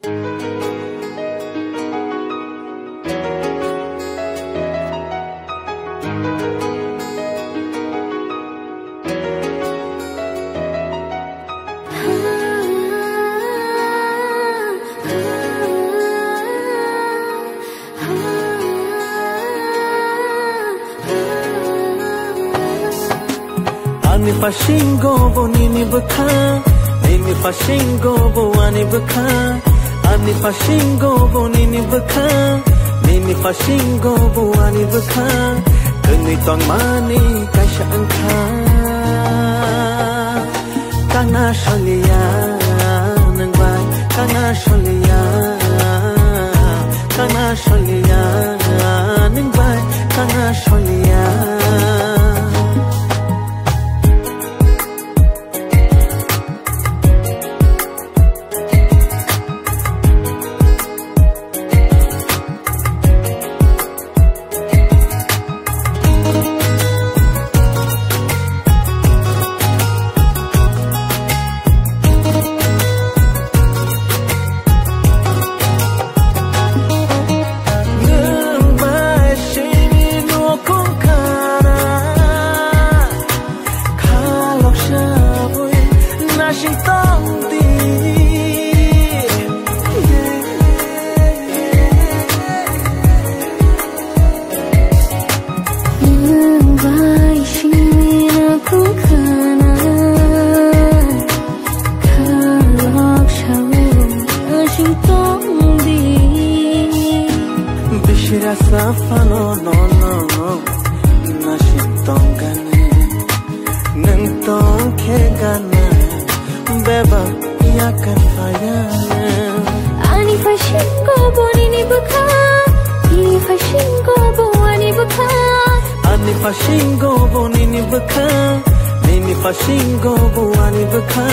Ani fashingo bo nini baka, nini fashingo bo ani baka. Ani fashingo bo nini baka, nini fashingo bo ani baka. Kini tong mani kasha angka, kana shalia nang bai, kana shalia nang bai, kana shalia. Safano no nashitong gane nang tong ke gana beba yakan faya ani fashingo bo nini buka ini fashingo bo ani buka ani fashingo bo nini buka nini fashingo bo ani buka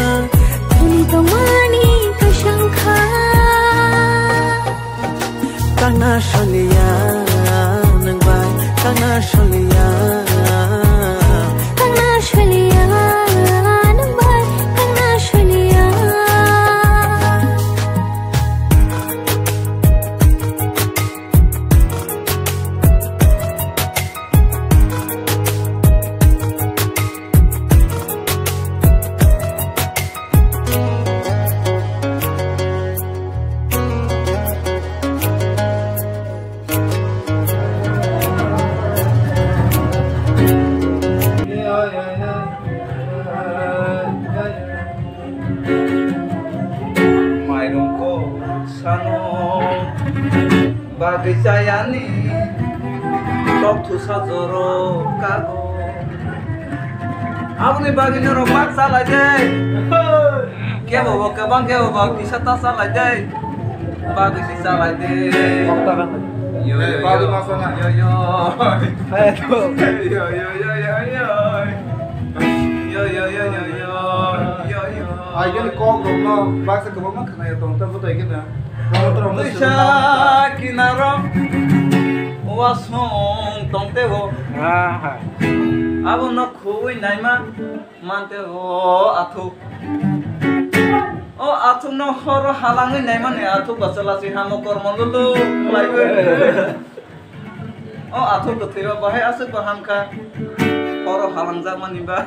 kini tomani kashangka kana shalia nang bai kana shalia nang bai kana shalia. Bagi sayani waktu sajoro kago aku nih bagi nyerobak salah deh kia bawa kebang kia bawa kisah tas salah deh bagi si salah deh yo bagi masana yo ayo nih kok no bahasa kebang kena ya tong tempat kayak gitu Isha kinaro wasong tongte ho abo no khui naima mante ho athu o athu no horo halangi naima ne athu basala si hamo kormolulu laiwe o athu to thiba bahe asu bahamka horo halang jamani ba